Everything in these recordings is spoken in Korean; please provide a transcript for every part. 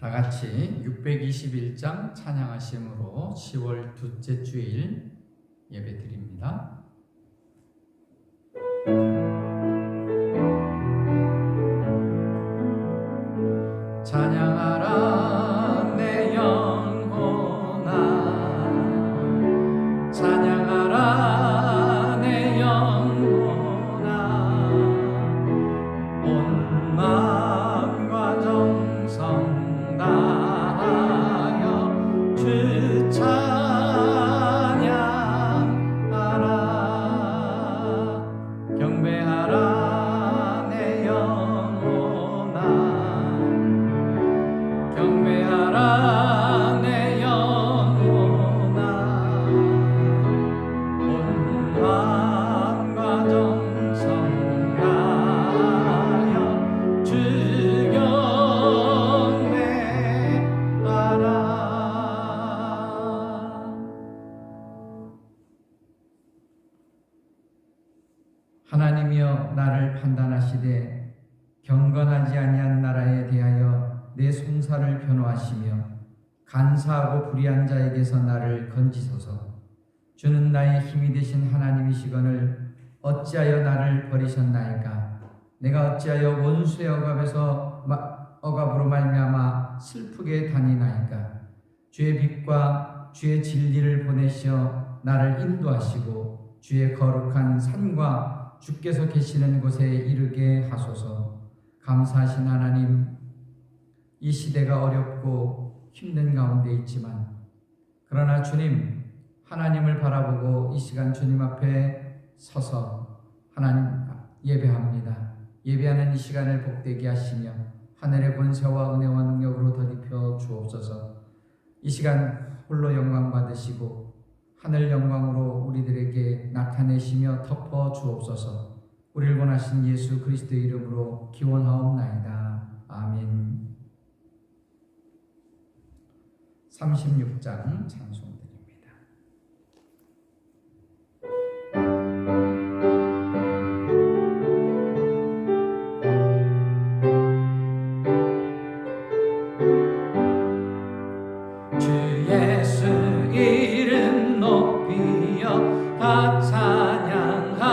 다 같이 621장 찬양하심으로 10월 둘째 주일 예배 드립니다. 찬양하라 내 영혼아, 찬양하라 내 영혼아, 온 마음과 정성 다하여 주 찬양하라. 경배하라 내 영혼아, 경배하라 내 영혼아, 온 마음과 정성 다하여 주 경배하라. 하나님이여 나를 판단하시되 경건하지 아니한 나라에 대하여 내 송사를 변호하시며 간사하고 불의한 자에게서 나를 건지소서. 주는 나의 힘이 되신 하나님이시거늘 어찌하여 나를 버리셨나이까? 내가 어찌하여 원수의 억압으로 말미암아 슬프게 다니나이까? 주의 빛과 주의 진리를 보내시어 나를 인도하시고 주의 거룩한 산과 주께서 계시는 곳에 이르게 하소서. 감사하신 하나님, 이 시대가 어렵고 힘든 가운데 있지만 그러나 주님, 하나님을 바라보고 이 시간 주님 앞에 서서 하나님 예배합니다. 예배하는 이 시간을 복되게 하시며 하늘의 권세와 은혜와 능력으로 덧입혀 주옵소서. 이 시간 홀로 영광 받으시고 하늘 영광으로 우리들에게 나타내시며 덮어 주옵소서. 우리를 원하신 예수 그리스도의 이름으로 기원하옵나이다. 아멘. 36장 찬송드립니다. 주 예수 이름 높이여 다 찬양하여라.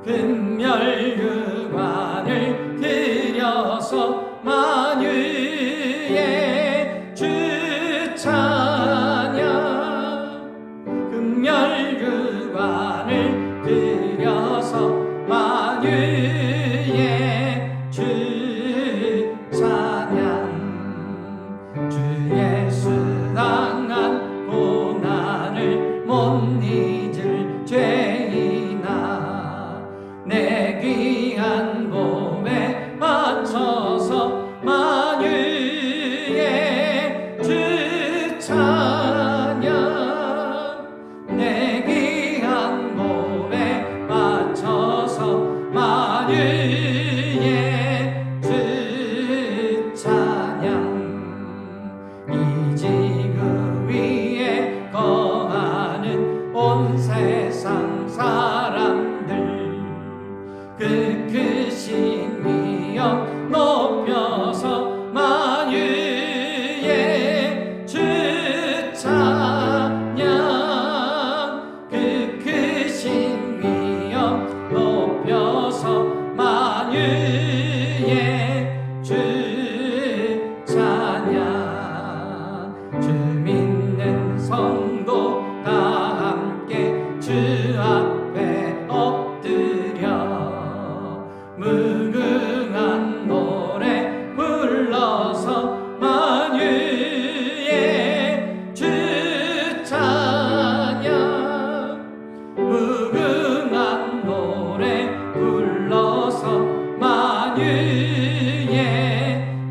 금멸유관을 들여서 만유의 주 찬양. 금멸유관을 들여서 만유의 주 찬양. 주 예수 당한 고난을 못 잊을 죄이나 내 귀한 몸에 맞춰서 만유의 주 찬양. 내 귀한 몸에 맞춰서 만유의 주 찬양. 이 지구 위에 거하는 온 세상 사람들 그 크신 위엄 높여서 만유의 주 찬양. 그 크신 위엄 높여서 만유의 주 찬양. 주 믿는 성도 다 함께 주 앞에 엎드려 무궁한 노래 불러서 만유의 주 찬양. 무궁한 노래 불러서 만유의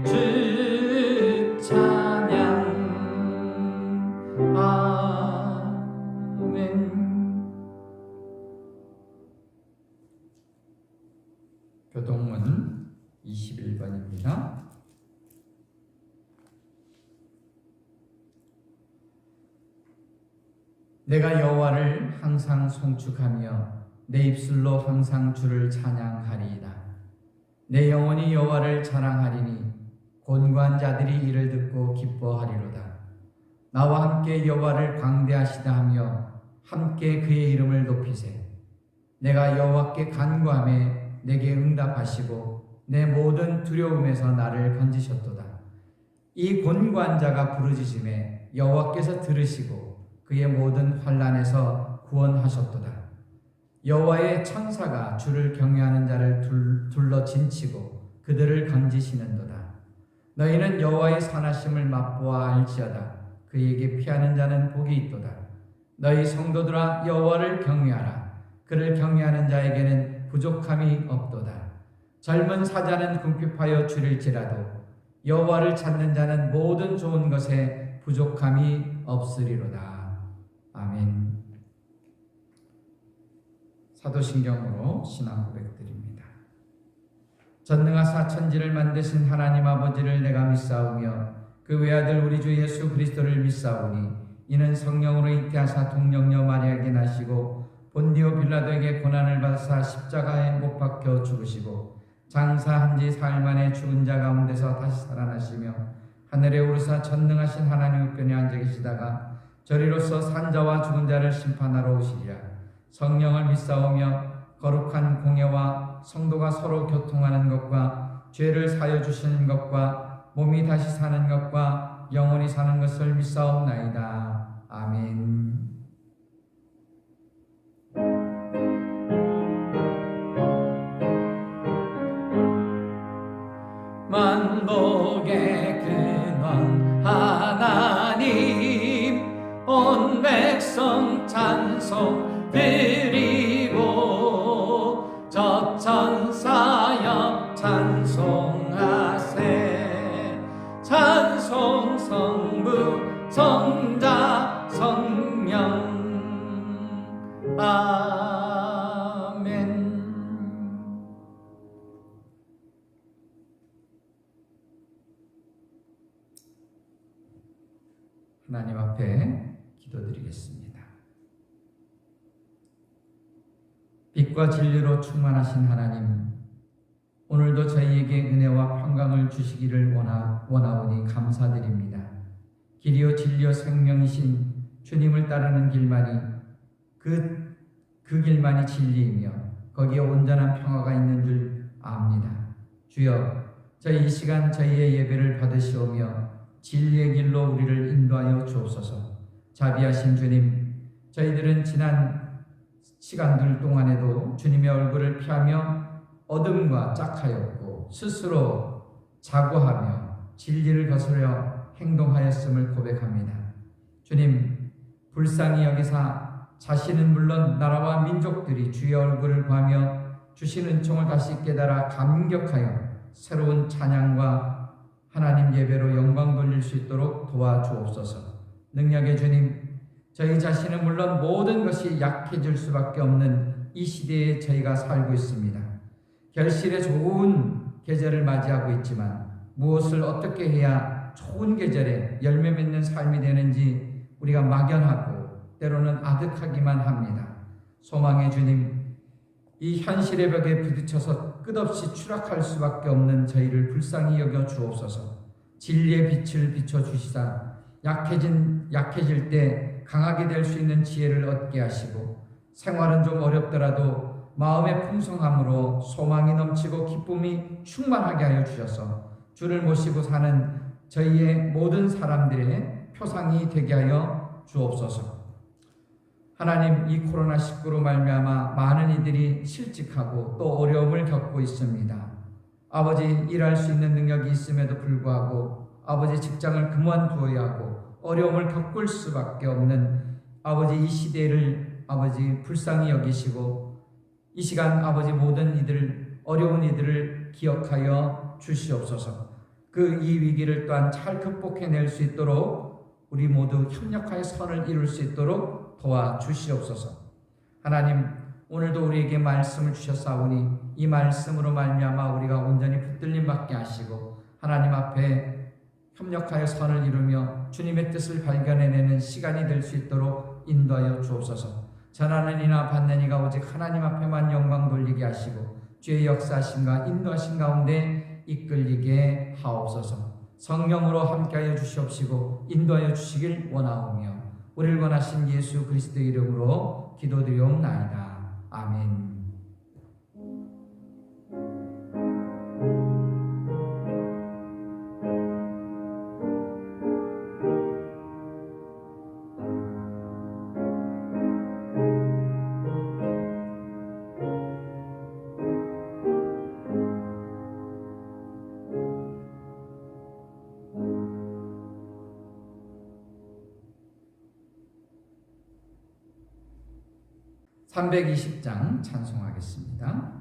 주 찬양. 아멘. 교동문 21번입니다. 내가 여호와를 항상 송축하며 내 입술로 항상 주를 찬양하리이다. 내 영혼이 여호와를 자랑하리니 곤고한 자들이 이를 듣고 기뻐하리로다. 나와 함께 여호와를 광대하시다 하며 함께 그의 이름을 높이세. 내가 여호와께 간구하매 내게 응답하시고 내 모든 두려움에서 나를 건지셨도다. 이 곤고한 자가 부르짖음에 여호와께서 들으시고 그의 모든 환난에서 구원하셨도다. 여호와의 천사가 주를 경외하는 자를 둘러 진치고 그들을 건지시는도다. 너희는 여호와의 선하심을 맛보아 알지어다. 그에게 피하는 자는 복이 있도다. 너희 성도들아 여호와를 경외하라. 그를 경외하는 자에게는 부족함이 없도다. 젊은 사자는 궁핍하여 줄일지라도 여호와를 찾는 자는 모든 좋은 것에 부족함이 없으리로다. 아멘. 사도신경으로 신앙 고백드립니다. 전능하사 천지를 만드신 하나님 아버지를 내가 믿사오며 그 외아들 우리 주 예수 그리스도를 믿사오니 이는 성령으로 잉태하사 동정녀 마리아에게 나시고 본디오 빌라도에게 고난을 받으사 십자가에 못 박혀 죽으시고 장사한 지 사흘 만에 죽은 자 가운데서 다시 살아나시며 하늘에 오르사 전능하신 하나님 우편에 앉아 계시다가 저리로서 산자와 죽은 자를 심판하러 오시리라. 성령을 믿사오며 거룩한 공예와 성도가 서로 교통하는 것과 죄를 사여 주시는 것과 몸이 다시 사는 것과 영원히 사는 것을 믿사옵나이다. 아멘. 만복의 근원 하나님 온 백성 찬송 드리고 저 천사여 찬송하세. 찬송 성부 성자 성령 아멘. 하나님 앞에 기도드리겠습니다. 빛과 진리로 충만하신 하나님, 오늘도 저희에게 은혜와 평강을 주시기를 원하오니 감사드립니다. 길이요 진리요 생명이신 주님을 따르는 길만이 그 길만이 진리이며 거기에 온전한 평화가 있는 줄 압니다. 주여, 저희 이 시간 저희의 예배를 받으시오며 진리의 길로 우리를 인도하여 주옵소서. 자비하신 주님, 저희들은 지난 시간들 동안에도 주님의 얼굴을 피하며 어둠과 짝하였고 스스로 자고하며 진리를 거스려 행동하였음을 고백합니다. 주님, 불쌍히 여기사 자신은 물론 나라와 민족들이 주의 얼굴을 구하며 주신 은총을 다시 깨달아 감격하여 새로운 찬양과 하나님 예배로 영광 돌릴 수 있도록 도와주옵소서. 능력의 주님, 저희 자신은 물론 모든 것이 약해질 수밖에 없는 이 시대에 저희가 살고 있습니다. 결실의 좋은 계절을 맞이하고 있지만 무엇을 어떻게 해야 좋은 계절에 열매 맺는 삶이 되는지 우리가 막연하고 때로는 아득하기만 합니다. 소망의 주님, 이 현실의 벽에 부딪혀서 끝없이 추락할 수밖에 없는 저희를 불쌍히 여겨 주옵소서. 진리의 빛을 비춰주시사 약해질 때 강하게 될 수 있는 지혜를 얻게 하시고 생활은 좀 어렵더라도 마음의 풍성함으로 소망이 넘치고 기쁨이 충만하게 하여 주셔서 주를 모시고 사는 저희의 모든 사람들의 표상이 되게 하여 주옵소서. 하나님, 이 코로나19로 말미암아 많은 이들이 실직하고 또 어려움을 겪고 있습니다. 아버지, 일할 수 있는 능력이 있음에도 불구하고 아버지 직장을 그만두어야 하고 어려움을 겪을 수밖에 없는 아버지 이 시대를 아버지 불쌍히 여기시고 이 시간 아버지 모든 이들 어려운 이들을 기억하여 주시옵소서. 그 이 위기를 또한 잘 극복해낼 수 있도록 우리 모두 협력하여 선을 이룰 수 있도록 도와주시옵소서. 하나님, 오늘도 우리에게 말씀을 주셨사오니 이 말씀으로 말미암아 우리가 온전히 붙들림 받게 하시고 하나님 앞에 협력하여 선을 이루며 주님의 뜻을 발견해내는 시간이 될 수 있도록 인도하여 주옵소서. 전하는 이나 받는 이가 오직 하나님 앞에만 영광 돌리게 하시고 주의 역사하심과 인도하심 가운데 이끌리게 하옵소서. 성령으로 함께하여 주시옵시고 인도하여 주시길 원하오며 우리를 원하신 예수 그리스도의 이름으로 기도드리옵나이다. 아멘. (320장) 찬송하겠습니다.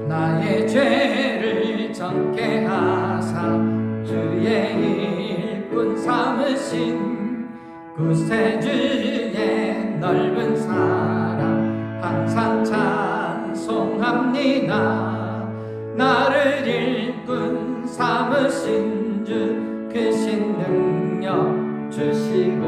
나의 죄를 정케 하사 주의 일꾼 삼으신 구세주의 넓은 사랑 항상 찬송합니다. 나를 일꾼 삼으신 주 크신 능력 주시고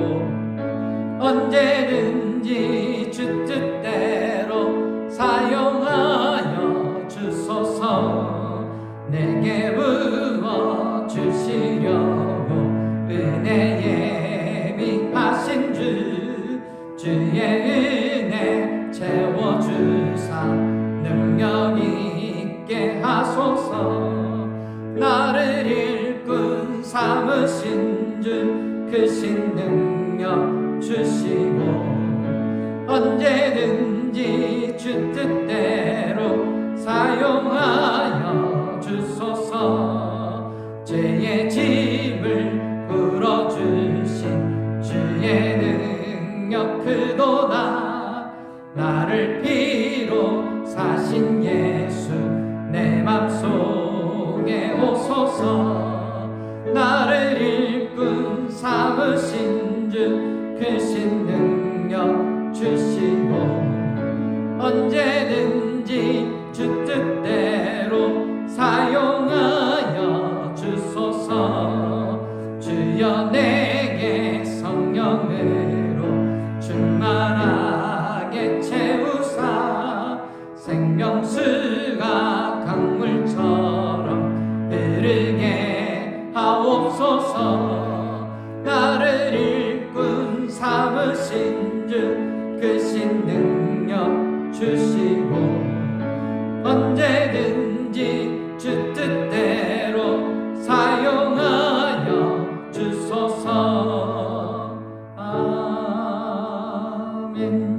언제든지 주 뜻대로 사용하여 주소서. 내게 부어 주시려고 은혜 예비하신 주의 은혜 채워주사 능력 있게 하소서. 나를 일꾼 삼으신 주 크신 능력 주시고 언제든지 주 뜻대로 사용하여 주소서. 죄의 짐을 풀어주신 주의 능력 크도다. 나를 피로 사신 예수 내 맘속에 오소서. 나를 일꾼 삼으신 주 크신 능력 주시고 언제든지 주 뜻대로 사용하여 주소서. 주여 내게 성령으로 충만하게 채우사 생명수가 강물처럼 흐르게 하옵소서. 나를 일꾼 삼으신 주 크신 능력 주시고 언제든지 주 뜻대로 사용하여 주소서. 아멘.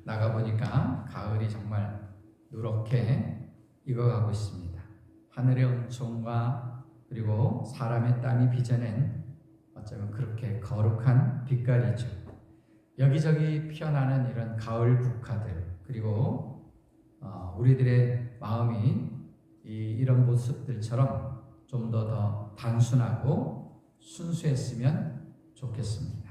나가보니까 가을이 정말 누렇게 익어가고 있습니다. 하늘의 은총과 그리고 사람의 땀이 빚어낸 어쩌면 그렇게 거룩한 빛깔이죠. 여기저기 피어나는 이런 가을 국화들, 그리고 우리들의 마음이 이런 모습들처럼 좀 더 단순하고 순수했으면 좋겠습니다.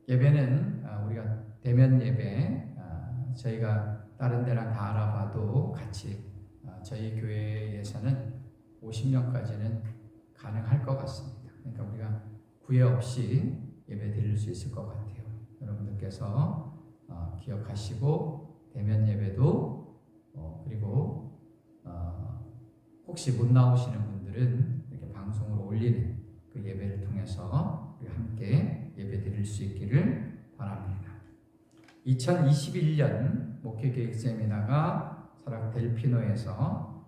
예배는 우리가 대면 예배, 저희가 다른 데랑 다 알아봐도 같이 저희 교회에서는 50명까지는 가능할 것 같습니다. 그러니까 우리가 구애 없이 예배 드릴 수 있을 것 같아요. 여러분들께서 기억하시고 대면 예배도 그리고 혹시 못 나오시는 분들은 이렇게 방송으로 올리는 그 예배를 통해서 우리 함께 예배 드릴 수 있기를 바랍니다. 2021년 목회계획 세미나가 설악 델피노에서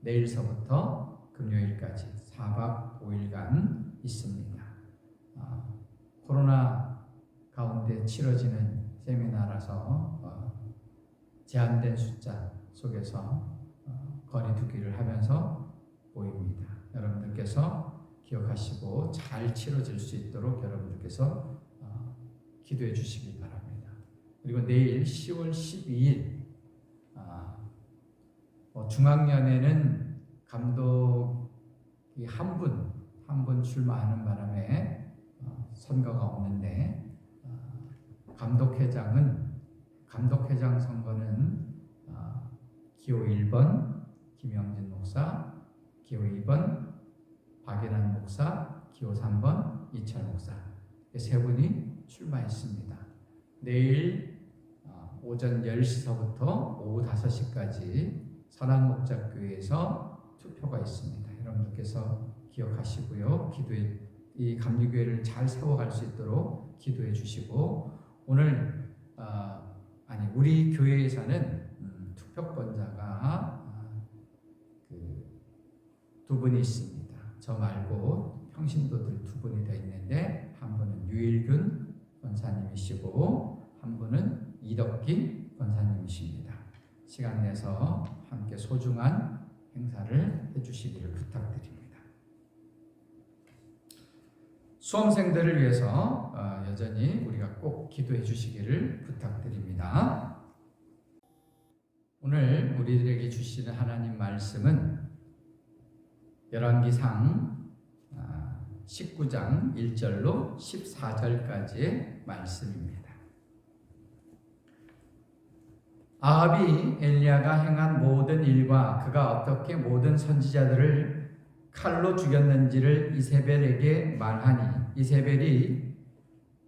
내일서부터 금요일까지 4박 5일간 있습니다. 코로나 가운데 치러지는 세미나라서 제한된 숫자 속에서 거리두기를 하면서 모입니다. 여러분들께서 기억하시고 잘 치러질 수 있도록 여러분들께서 기도해 주시기 바랍니다. 그리고 내일 10월 12일 중앙연회는 감독이 한 분 출마하는 바람에 선거가 없는데 감독회장은 감독회장 선거는 기호 1번 김영진 목사, 기호 2번 박연한 목사, 기호 3번 이철 목사 세 분이 출마했습니다. 내일 오전 10시서부터 오후 5시까지 선한목자교회에서 투표가 있습니다. 여러분들께서 기억하시고요. 이 감리교회를 잘 세워갈 수 있도록 기도해 주시고, 오늘 우리 교회에서는 투표권자가 두 분이 있습니다. 저 말고 평신도들 두 분이 되어 있는데, 한 분은 유일균 권사님이시고 한 분은 이덕기 권사님이십니다. 시간 내서 함께 소중한 행사를 해주시기를 부탁드립니다. 수험생들을 위해서 여전히 우리가 꼭 기도해 주시기를 부탁드립니다. 오늘 우리들에게 주시는 하나님 말씀은 열왕기상 19장 1절로 14절까지의 말씀입니다. 아합이 엘리야가 행한 모든 일과 그가 어떻게 모든 선지자들을 칼로 죽였는지를 이세벨에게 말하니, 이세벨이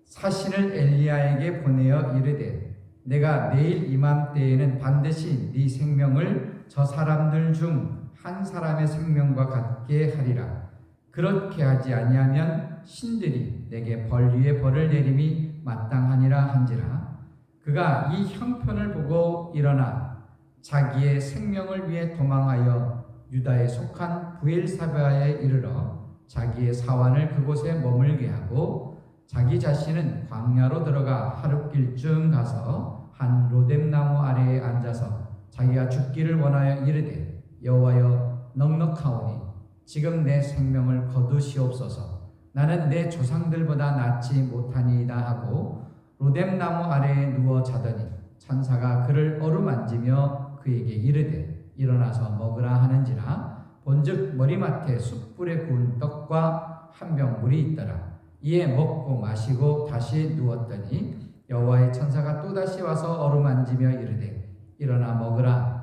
사신을 엘리야에게 보내어 이르되, 내가 내일 이맘때에는 반드시 네 생명을 저 사람들 중 한 사람의 생명과 같게 하리라. 그렇게 하지 아니하면 신들이 내게 벌 위에 벌을 내림이 마땅하니라 한지라. 그가 이 형편을 보고 일어나 자기의 생명을 위해 도망하여 유다에 속한 부엘사바에 이르러 자기의 사환을 그곳에 머물게 하고, 자기 자신은 광야로 들어가 하룻길쯤 가서 한 로뎀나무 아래에 앉아서 자기가 죽기를 원하여 이르되, 여호와여 넉넉하오니 지금 내 생명을 거두시옵소서. 나는 내 조상들보다 낫지 못하니이다 하고 로뎀나무 아래에 누워 자더니 천사가 그를 어루만지며 그에게 이르되, 일어나서 먹으라 하는지라. 본즉 머리맡에 숯불에 구운 떡과 한 병 물이 있더라. 이에 먹고 마시고 다시 누웠더니 여호와의 천사가 또다시 와서 어루만지며 이르되, 일어나 먹으라.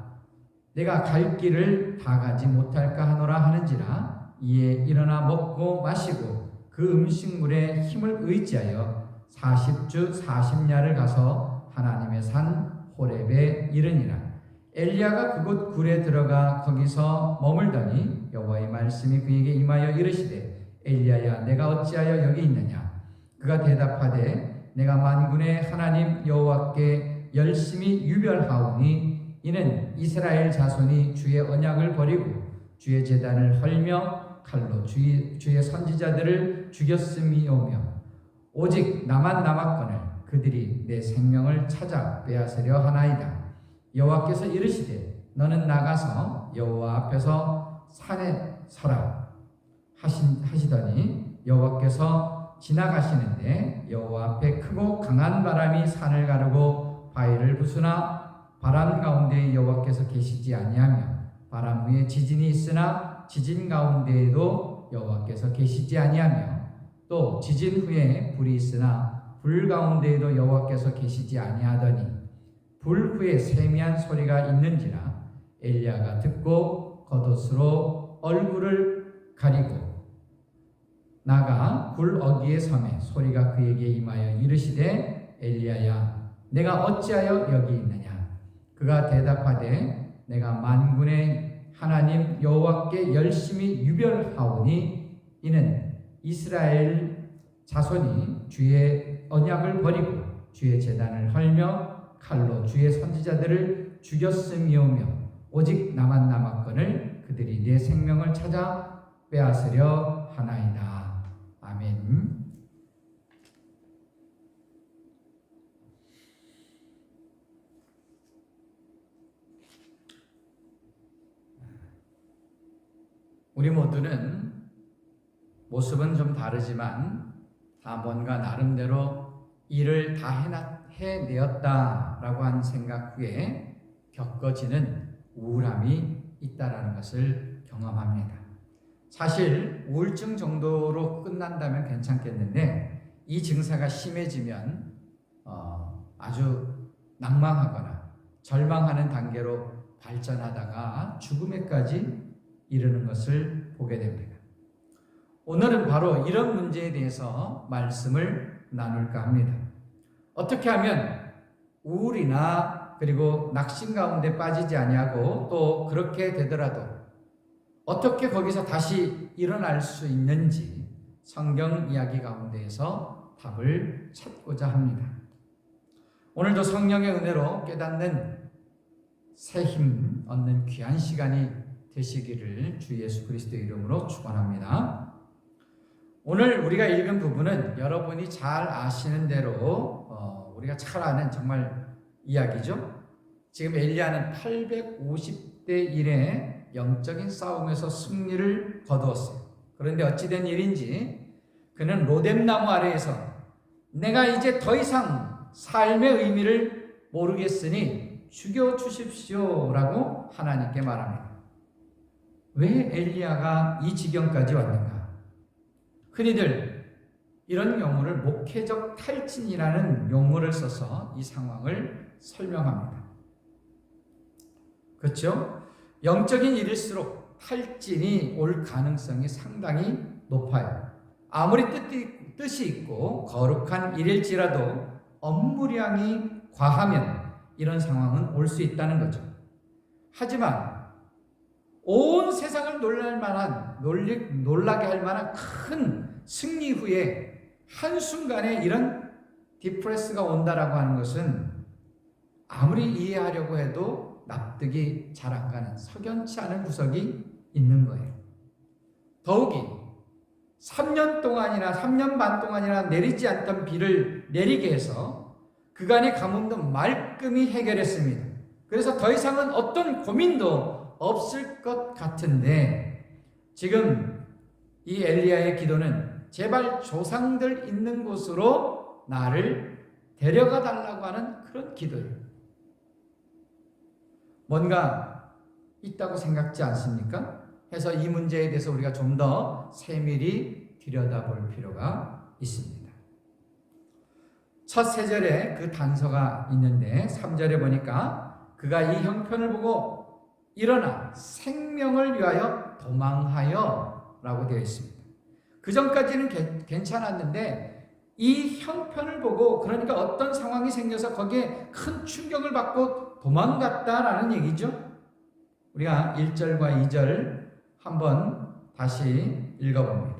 내가 갈 길을 다 가지 못할까 하노라 하는지라. 이에 일어나 먹고 마시고 그 음식물에 힘을 의지하여 40주 40야를 가서 하나님의 산 호렙에 이르니라. 엘리야가 그곳 굴에 들어가 거기서 머물더니 여호와의 말씀이 그에게 임하여 이르시되, 엘리야야 내가 어찌하여 여기 있느냐. 그가 대답하되, 내가 만군의 하나님 여호와께 열심히 유별하오니 이는 이스라엘 자손이 주의 언약을 버리고 주의 제단을 헐며 칼로 주의 선지자들을 죽였음이오며, 오직 나만 남았거늘 그들이 내 생명을 찾아 빼앗으려 하나이다. 여호와께서 이르시되, 너는 나가서 여호와 앞에서 산에 서라 하시더니, 여호와께서 지나가시는데 여호와 앞에 크고 강한 바람이 산을 가르고 바위를 부수나 바람 가운데 여호와께서 계시지 아니하며, 바람 위에 지진이 있으나 지진 가운데에도 여호와께서 계시지 아니하며, 또 지진 후에 불이 있으나 불 가운데에도 여호와께서 계시지 아니하더니, 불 후에 세미한 소리가 있는지라. 엘리야가 듣고 겉옷으로 얼굴을 가리고 나가 굴 어귀에 서매 소리가 그에게 임하여 이르시되, 엘리야야 내가 어찌하여 여기 있느냐. 그가 대답하되, 내가 만군의 하나님 여호와께 열심히 유별하오니 이는 이스라엘 자손이 주의 언약을 버리고 주의 제단을 헐며 칼로 주의 선지자들을 죽였음이오며, 오직 나만 남았거늘 그들이 내 생명을 찾아 빼앗으려 하나이다. 아멘. 우리 모두는 모습은 좀 다르지만 다 뭔가 나름대로 일을 다 해내었다라고 하는 생각 후에 겪어지는 우울함이 있다라는 것을 경험합니다. 사실 우울증 정도로 끝난다면 괜찮겠는데, 이 증세가 심해지면 아주 낭망하거나 절망하는 단계로 발전하다가 죽음에까지 이르는 것을 보게 됩니다. 오늘은 바로 이런 문제에 대해서 말씀을 나눌까 합니다. 어떻게 하면 우울이나 그리고 낙심 가운데 빠지지 아니하고 또 그렇게 되더라도 어떻게 거기서 다시 일어날 수 있는지 성경 이야기 가운데에서 답을 찾고자 합니다. 오늘도 성령의 은혜로 깨닫는 새 힘 얻는 귀한 시간이 되시기를 주 예수 그리스도의 이름으로 축원합니다. 오늘 우리가 읽은 부분은 여러분이 잘 아시는 대로 우리가 잘 아는 정말 이야기죠. 지금 엘리야는 850대 1의 영적인 싸움에서 승리를 거두었어요. 그런데 어찌된 일인지 그는 로뎀나무 아래에서 내가 이제 더 이상 삶의 의미를 모르겠으니 죽여주십시오 라고 하나님께 말합니다. 왜 엘리야가 이 지경까지 왔는가? 흔히들 이런 용어를 목회적 탈진이라는 용어를 써서 이 상황을 설명합니다. 그렇죠? 영적인 일일수록 탈진이 올 가능성이 상당히 높아요. 아무리 뜻이 있고 거룩한 일일지라도 업무량이 과하면 이런 상황은 올 수 있다는 거죠. 하지만 온 세상을 놀라게 할 만한 큰 승리 후에 한순간에 이런 디프레스가 온다라고 하는 것은 아무리 이해하려고 해도 납득이 잘 안 가는 석연치 않은 구석이 있는 거예요. 더욱이 3년 동안이나 3년 반 동안이나 내리지 않던 비를 내리게 해서 그간의 가뭄도 말끔히 해결했습니다. 그래서 더 이상은 어떤 고민도 없을 것 같은데 지금 이 엘리야의 기도는 제발 조상들 있는 곳으로 나를 데려가 달라고 하는 그런 기도예요. 뭔가 있다고 생각지 않습니까? 해서 이 문제에 대해서 우리가 좀 더 세밀히 들여다볼 필요가 있습니다. 첫 세 절에 그 단서가 있는데 3절에 보니까 그가 이 형편을 보고 일어나 생명을 위하여 도망하여 라고 되어 있습니다. 그 전까지는 괜찮았는데 이 형편을 보고 그러니까 어떤 상황이 생겨서 거기에 큰 충격을 받고 도망갔다라는 얘기죠. 우리가 1절과 2절 한번 다시 읽어봅니다.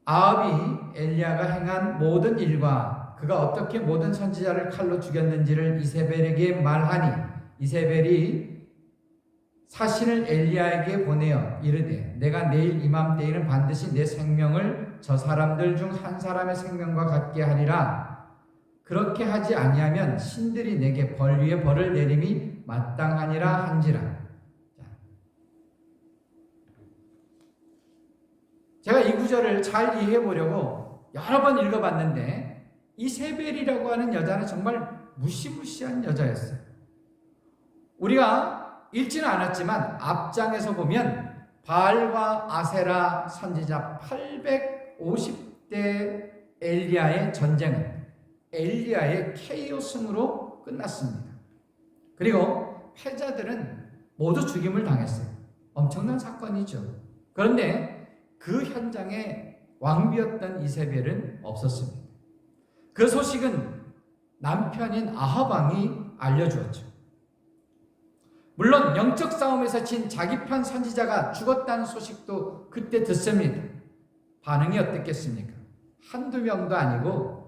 아합이 엘리야가 행한 모든 일과 그가 어떻게 모든 선지자를 칼로 죽였는지를 이세벨에게 말하니 이세벨이 사신을 엘리야에게 보내어 이르되 내가 내일 이맘때에는 반드시 내 생명을 저 사람들 중 한 사람의 생명과 같게 하리라. 그렇게 하지 아니하면 신들이 내게 벌 위에 벌을 내림이 마땅하니라 한지라. 제가 이 구절을 잘 이해해 보려고 여러 번 읽어봤는데 이세벨이라고 하는 여자는 정말 무시무시한 여자였어요. 우리가 읽지는 않았지만 앞장에서 보면 바알과 아세라 선지자 850대 엘리야의 전쟁은 엘리야의 KO 승으로 끝났습니다. 그리고 패자들은 모두 죽임을 당했어요. 엄청난 사건이죠. 그런데 그 현장에 왕비였던 이세벨은 없었습니다. 그 소식은 남편인 아합 왕이 알려주었죠. 물론 영적 싸움에서 진 자기 편 선지자가 죽었다는 소식도 그때 듣습니다. 반응이 어땠겠습니까? 한두 명도 아니고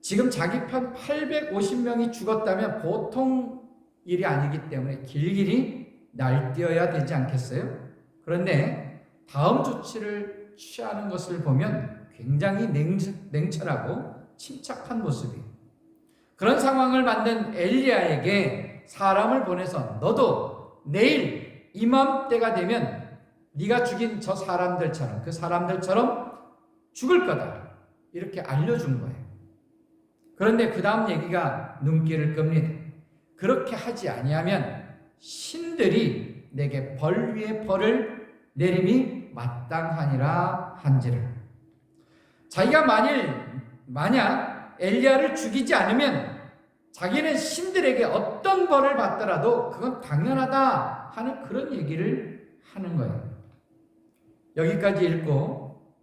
지금 자기 편 850명이 죽었다면 보통 일이 아니기 때문에 길길이 날뛰어야 되지 않겠어요? 그런데 다음 조치를 취하는 것을 보면 굉장히 냉철하고 침착한 모습이에요. 그런 상황을 만든 엘리야에게 사람을 보내서 너도 내일 이맘때가 되면 네가 죽인 저 사람들처럼 그 사람들처럼 죽을 거다 이렇게 알려준 거예요. 그런데 그 다음 얘기가 눈길을 끕니다. 그렇게 하지 아니하면 신들이 내게 벌 위에 벌을 내림이 마땅하니라 한지를. 자기가 만약 엘리야를 죽이지 않으면 자기는 신들에게 어떤 벌을 받더라도 그건 당연하다 하는 그런 얘기를 하는 거예요. 여기까지 읽고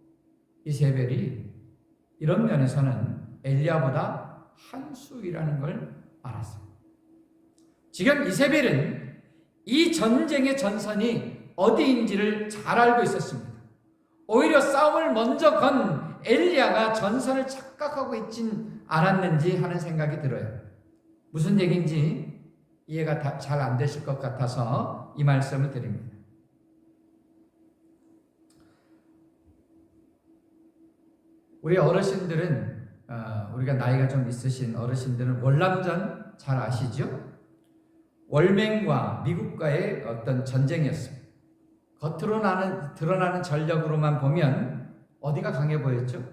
이세벨이 이런 면에서는 엘리야보다 한 수위라는 걸 알았어요. 지금 이세벨은 이 전쟁의 전선이 어디인지를 잘 알고 있었습니다. 오히려 싸움을 먼저 건 엘리야가 전선을 착각하고 있진 않았는지 하는 생각이 들어요. 무슨 얘기인지 이해가 잘 안 되실 것 같아서 이 말씀을 드립니다. 우리 어르신들은 우리가 나이가 좀 있으신 어르신들은 월남전 잘 아시죠? 월맹과 미국과의 어떤 전쟁이었습니다. 겉으로 드러나는 전력으로만 보면 어디가 강해 보였죠?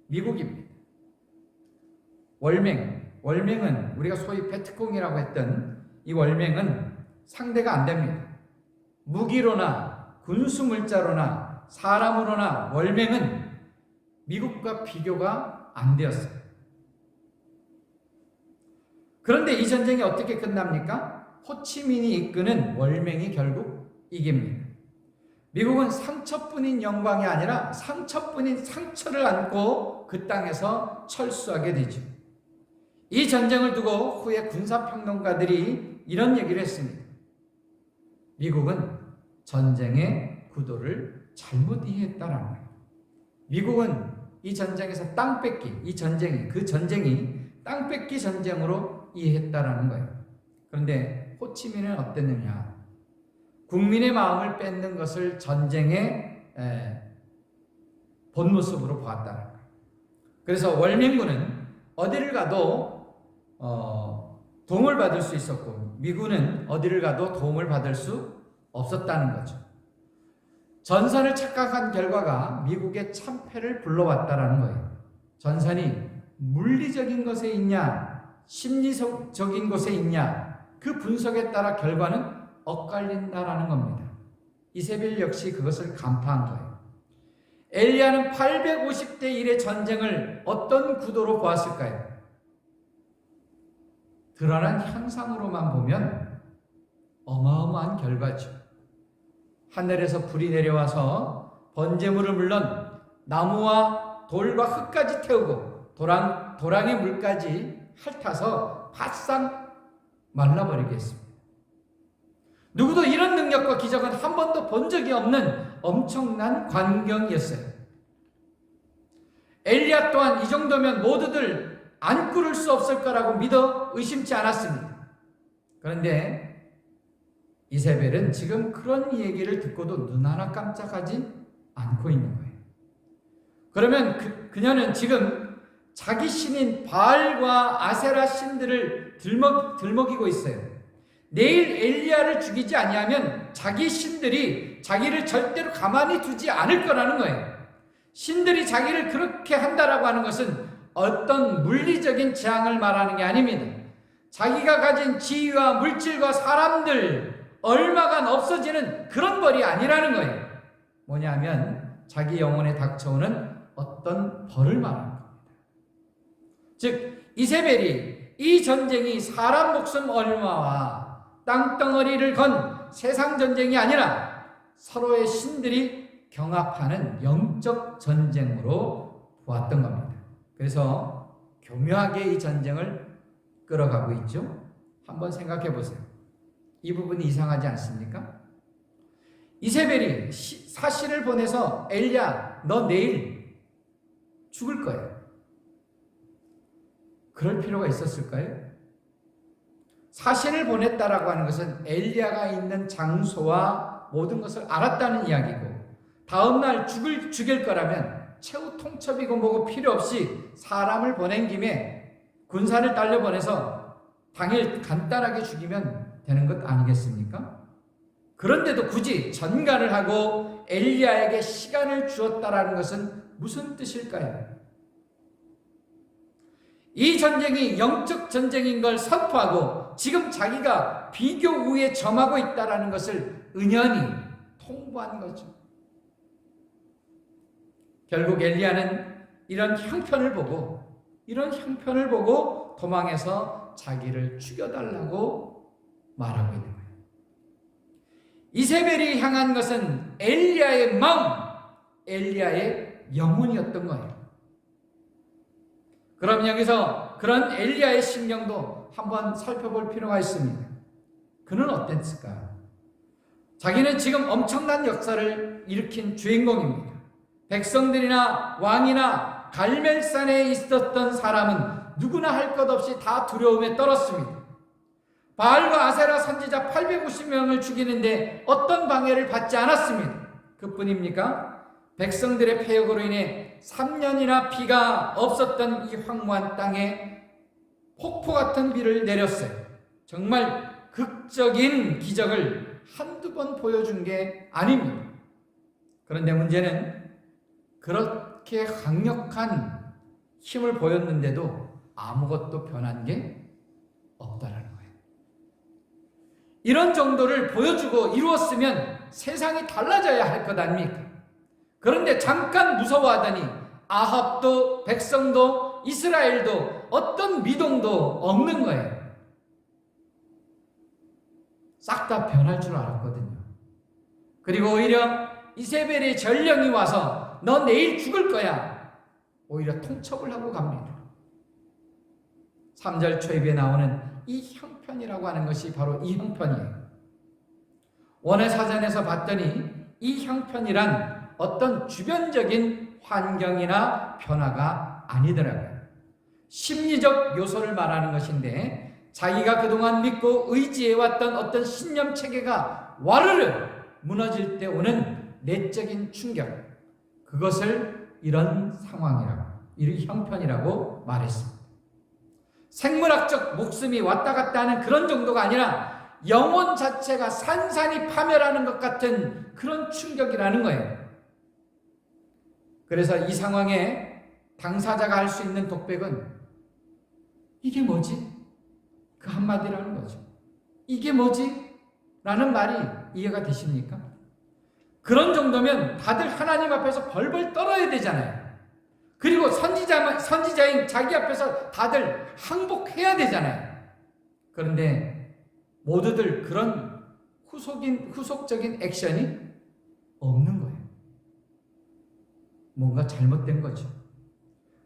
미국입니다. 월맹은 우리가 소위 베트콩이라고 했던 이 월맹은 상대가 안 됩니다. 무기로나 군수물자로나 사람으로나 월맹은 미국과 비교가 안 되었어요. 그런데 이 전쟁이 어떻게 끝납니까? 호치민이 이끄는 월맹이 결국 이깁니다. 미국은 상처뿐인 영광이 아니라 상처뿐인 상처를 안고 그 땅에서 철수하게 되죠. 이 전쟁을 두고 후에 군사평론가들이 이런 얘기를 했습니다. 미국은 전쟁의 구도를 잘못 이해했다라는 거예요. 미국은 이 전쟁에서 땅 뺏기, 그 전쟁이 땅 뺏기 전쟁으로 이해했다라는 거예요. 그런데 호치민은 어땠느냐? 국민의 마음을 뺏는 것을 전쟁의 본 모습으로 보았다는 거예요. 그래서 월맹군은 어디를 가도 도움을 받을 수 있었고 미군은 어디를 가도 도움을 받을 수 없었다는 거죠. 전선을 착각한 결과가 미국의 참패를 불러왔다라는 거예요. 전선이 물리적인 것에 있냐, 심리적인 것에 있냐, 그 분석에 따라 결과는 엇갈린다라는 겁니다. 이세벨 역시 그것을 간파한 거예요. 엘리야는 850대 1의 전쟁을 어떤 구도로 보았을까요? 드러난 현상으로만 보면 어마어마한 결과죠. 하늘에서 불이 내려와서 번제물을 물론 나무와 돌과 흙까지 태우고 도랑의 물까지 핥아서 바싹 말라버리게 했습니다. 누구도 이런 능력과 기적은 한 번도 본 적이 없는 엄청난 광경이었어요. 엘리야 또한 이 정도면 모두들 안 꾸를 수 없을 거라고 믿어 의심치 않았습니다. 그런데 이세벨은 지금 그런 얘기를 듣고도 눈 하나 깜짝하지 않고 있는 거예요. 그러면 그녀는 지금 자기 신인 바알과 아세라 신들을 들먹이고 있어요. 내일 엘리야를 죽이지 아니하면 자기 신들이 자기를 절대로 가만히 두지 않을 거라는 거예요. 신들이 자기를 그렇게 한다라고 하는 것은 어떤 물리적인 재앙을 말하는 게 아닙니다. 자기가 가진 지위와 물질과 사람들 얼마간 없어지는 그런 벌이 아니라는 거예요. 뭐냐면 자기 영혼에 닥쳐오는 어떤 벌을 말하는 겁니다. 즉 이세벨이 이 전쟁이 사람 목숨 얼마와 땅덩어리를 건 세상 전쟁이 아니라 서로의 신들이 경합하는 영적 전쟁으로 보았던 겁니다. 그래서 교묘하게 이 전쟁을 끌어가고 있죠. 한번 생각해 보세요. 이 부분이 이상하지 않습니까? 이세벨이 사신을 보내서 엘리야 너 내일 죽을 거야. 그럴 필요가 있었을까요? 사신을 보냈다라고 하는 것은 엘리야가 있는 장소와 모든 것을 알았다는 이야기고 다음날 죽일 거라면 최후 통첩이고 뭐고 필요 없이 사람을 보낸 김에 군사를 딸려 보내서 당일 간단하게 죽이면 되는 것 아니겠습니까? 그런데도 굳이 전가를 하고 엘리야에게 시간을 주었다라는 것은 무슨 뜻일까요? 이 전쟁이 영적 전쟁인 걸 선포하고 지금 자기가 비교 우위에 점하고 있다라는 것을 은연히 통보한 거죠. 결국 엘리야는 이런 형편을 보고 이런 형편을 보고 도망해서 자기를 죽여달라고 말하고 있는 거예요. 이세벨이 향한 것은 엘리야의 마음, 엘리야의 영혼이었던 거예요. 그럼 여기서 그런 엘리야의 심령도 한번 살펴볼 필요가 있습니다. 그는 어땠을까? 자기는 지금 엄청난 역사를 일으킨 주인공입니다. 백성들이나 왕이나 갈멜산에 있었던 사람은 누구나 할 것 없이 다 두려움에 떨었습니다. 바알과 아세라 선지자 850명을 죽이는데 어떤 방해를 받지 않았습니다. 그뿐입니까? 백성들의 폐역으로 인해 3년이나 비가 없었던 이 황무한 땅에 폭포 같은 비를 내렸어요. 정말 극적인 기적을 한두 번 보여준 게 아닙니다. 그런데 문제는 그렇게 강력한 힘을 보였는데도 아무것도 변한 게 없다라는 거예요. 이런 정도를 보여주고 이루었으면 세상이 달라져야 할 것 아닙니까? 그런데 잠깐 무서워하더니 아합도 백성도 이스라엘도 어떤 미동도 없는 거예요. 싹 다 변할 줄 알았거든요. 그리고 오히려 이세벨의 전령이 와서 너 내일 죽을 거야. 오히려 통첩을 하고 갑니다. 3절 초입에 나오는 이 형편이라고 하는 것이 바로 이 형편이에요. 원의 사전에서 봤더니 이 형편이란 어떤 주변적인 환경이나 변화가 아니더라고요. 심리적 요소를 말하는 것인데 자기가 그동안 믿고 의지해왔던 어떤 신념 체계가 와르르 무너질 때 오는 내적인 충격, 그것을 이런 상황이라고, 이런 형편이라고 말했습니다. 생물학적 목숨이 왔다 갔다 하는 그런 정도가 아니라 영혼 자체가 산산이 파멸하는 것 같은 그런 충격이라는 거예요. 그래서 이 상황에 당사자가 할 수 있는 독백은 이게 뭐지? 그 한마디라는 거죠. 이게 뭐지? 라는 말이 이해가 되십니까? 그런 정도면 다들 하나님 앞에서 벌벌 떨어야 되잖아요. 그리고 선지자인 자기 앞에서 다들 항복해야 되잖아요. 그런데 모두들 그런 후속적인 액션이 없는 거예요. 뭔가 잘못된 거죠.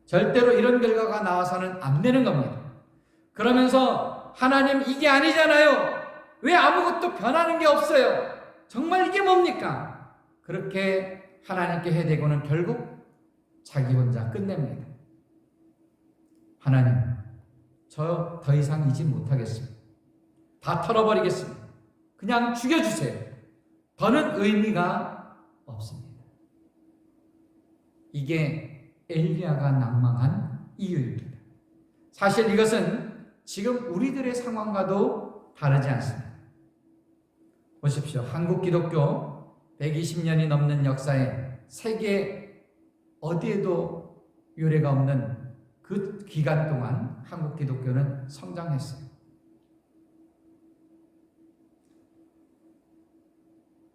절대로 이런 결과가 나와서는 안 되는 겁니다. 그러면서 하나님 이게 아니잖아요. 왜 아무것도 변하는 게 없어요? 정말 이게 뭡니까? 그렇게 하나님께 해대고는 결국 자기 혼자 끝냅니다. 하나님, 저 더 이상 이지 못하겠습니다. 다 털어버리겠습니다. 그냥 죽여주세요. 더는 의미가 없습니다. 이게 엘리야가 낭망한 이유입니다. 사실 이것은 지금 우리들의 상황과도 다르지 않습니다. 보십시오. 한국 기독교 120년이 넘는 역사에 세계 어디에도 유례가 없는 그 기간 동안 한국 기독교는 성장했어요.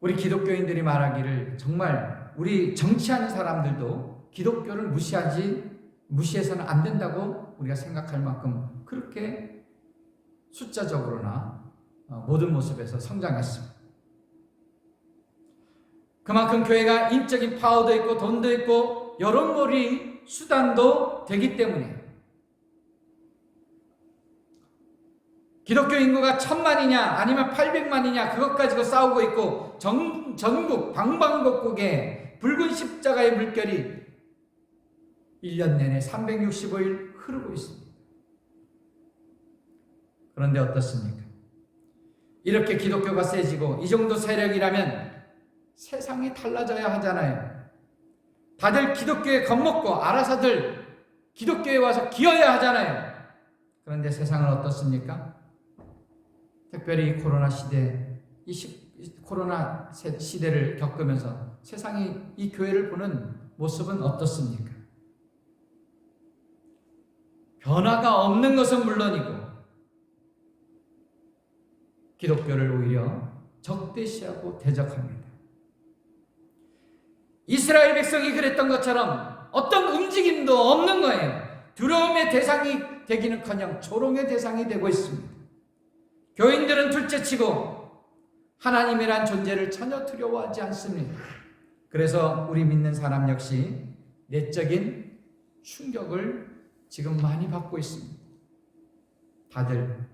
우리 기독교인들이 말하기를 정말 우리 정치하는 사람들도 기독교를 무시해서는 안 된다고 우리가 생각할 만큼 그렇게 숫자적으로나 모든 모습에서 성장했습니다. 그만큼 교회가 인적인 파워도 있고 돈도 있고 여론몰이 수단도 되기 때문에 기독교 인구가 1000만이냐 아니면 800만이냐 그것 가지고 싸우고 있고 전국 방방곡곡에 붉은 십자가의 물결이 1년 내내 365일 흐르고 있습니다. 그런데 어떻습니까? 이렇게 기독교가 세지고 이 정도 세력이라면 세상이 달라져야 하잖아요. 다들 기독교에 겁먹고 알아서들 기독교에 와서 기어야 하잖아요. 그런데 세상은 어떻습니까? 특별히 코로나 시대를 겪으면서 세상이 이 교회를 보는 모습은 어떻습니까? 변화가 없는 것은 물론이고 기독교를 오히려 적대시하고 대적합니다. 이스라엘 백성이 그랬던 것처럼 어떤 움직임도 없는 거예요. 두려움의 대상이 되기는커녕 조롱의 대상이 되고 있습니다. 교인들은 둘째치고 하나님이란 존재를 전혀 두려워하지 않습니다. 그래서 우리 믿는 사람 역시 내적인 충격을 지금 많이 받고 있습니다. 다들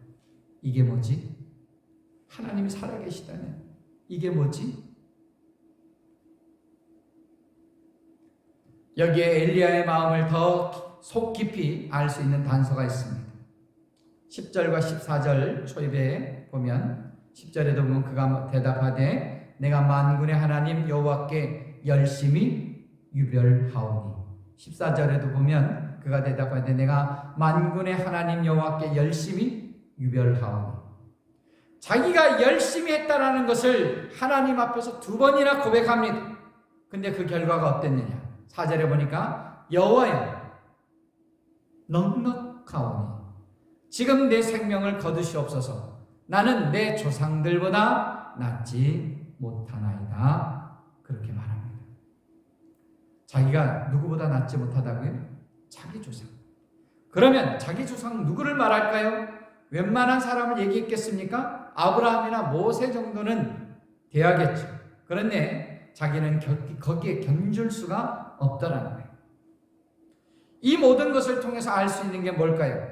이게 뭐지? 하나님이 살아계시다면 이게 뭐지? 여기에 엘리야의 마음을 더 속 깊이 알 수 있는 단서가 있습니다. 10절과 14절 초입에 보면 10절에도 보면 그가 대답하되 내가 만군의 하나님 여호와께 열심히 유별하오니 14절에도 보면 그가 대답하되 내가 만군의 하나님 여호와께 열심히 유별하오니 자기가 열심히 했다라는 것을 하나님 앞에서 2번이나 고백합니다. 근데 그 결과가 어땠느냐? 4절에 보니까 여호와여 넉넉하오니 지금 내 생명을 거두시옵소서. 나는 내 조상들보다 낫지 못하나이다. 그렇게 말합니다. 자기가 누구보다 낫지 못하다고요? 자기 조상. 그러면 자기 조상 누구를 말할까요? 웬만한 사람을 얘기했겠습니까? 아브라함이나 모세 정도는 돼야겠죠. 그런데 자기는 거기에 견줄 수가 없더라는 거예요. 이 모든 것을 통해서 알 수 있는 게 뭘까요?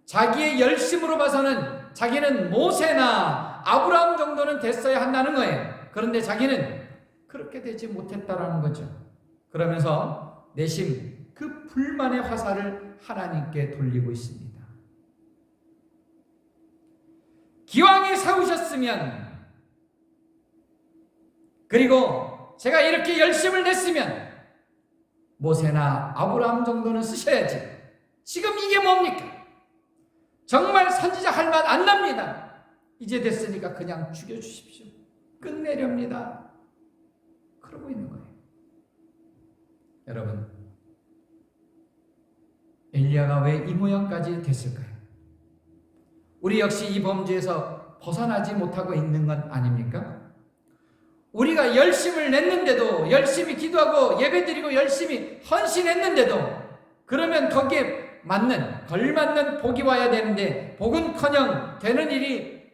자기의 열심으로 봐서는 자기는 모세나 아브라함 정도는 됐어야 한다는 거예요. 그런데 자기는 그렇게 되지 못했다라는 거죠. 그러면서 내심 그 불만의 화살을 하나님께 돌리고 있습니다. 기왕에 세우셨으면, 그리고 제가 이렇게 열심을 냈으면 모세나 아브라함 정도는 쓰셔야지. 지금 이게 뭡니까? 정말 선지자 할 맛 안 납니다. 이제 됐으니까 그냥 죽여주십시오. 끝내렵니다. 그러고 있는 거예요. 여러분, 엘리야가 왜 이 모양까지 됐을까요? 우리 역시 이 범죄에서 벗어나지 못하고 있는 건 아닙니까? 우리가 열심을 냈는데도, 열심히 기도하고 예배드리고 열심히 헌신했는데도, 그러면 거기에 걸맞는 복이 와야 되는데 복은커녕 되는 일이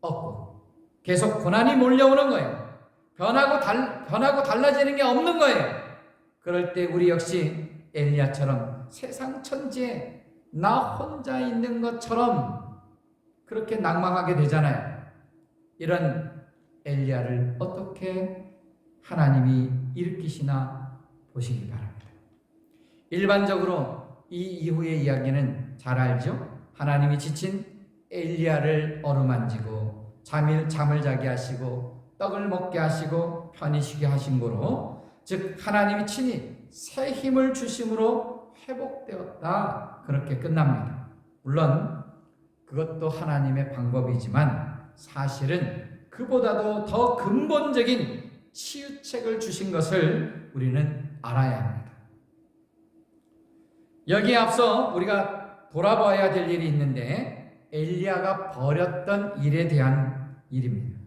없고 계속 고난이 몰려오는 거예요. 변하고 달라지는 게 없는 거예요. 그럴 때 우리 역시 엘리야처럼 세상 천지에 나 혼자 있는 것처럼 그렇게 낭망하게 되잖아요. 이런 엘리야를 어떻게 하나님이 일으키시나 보시기 바랍니다. 일반적으로 이 이후의 이야기는 잘 알죠? 하나님이 지친 엘리야를 어루만지고 잠을 자게 하시고 떡을 먹게 하시고 편히 쉬게 하신 거로, 즉 하나님이 친히 새 힘을 주심으로 회복되었다, 그렇게 끝납니다. 물론 그것도 하나님의 방법이지만 사실은 그보다도 더 근본적인 치유책을 주신 것을 우리는 알아야 합니다. 여기에 앞서 우리가 돌아봐야 될 일이 있는데 엘리야가 벌였던 일에 대한 일입니다.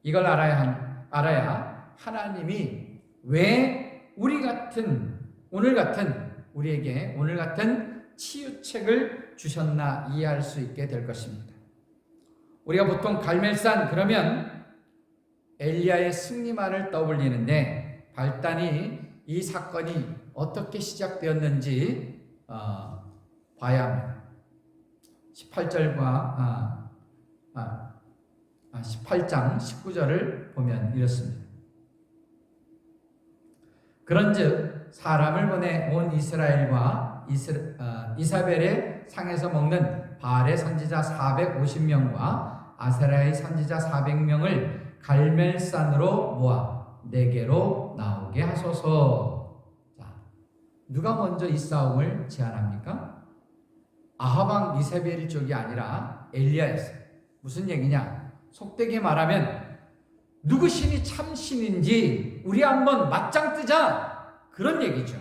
이걸 알아야 하나님이 왜 우리에게 오늘 같은 치유책을 주셨나 이해할 수 있게 될 것입니다. 우리가 보통 갈멜산 그러면 엘리야의 승리만을 떠올리는데 발단이 이 사건이 어떻게 시작되었는지 봐야 합니다. 18장 19절을 보면 이렇습니다. 그런즉 사람을 보내 온 이스라엘과 이사벨의 상에서 먹는 바알의 선지자 450명과 아세라의 선지자 400명을 갈멜산으로 모아 내게로 나오게 하소서. 자, 누가 먼저 이 싸움을 제안합니까? 아합 왕 이세벨 쪽이 아니라 엘리야였어요. 무슨 얘기냐? 속되게 말하면 누구 신이 참 신인지 우리 한번 맞짱 뜨자, 그런 얘기죠.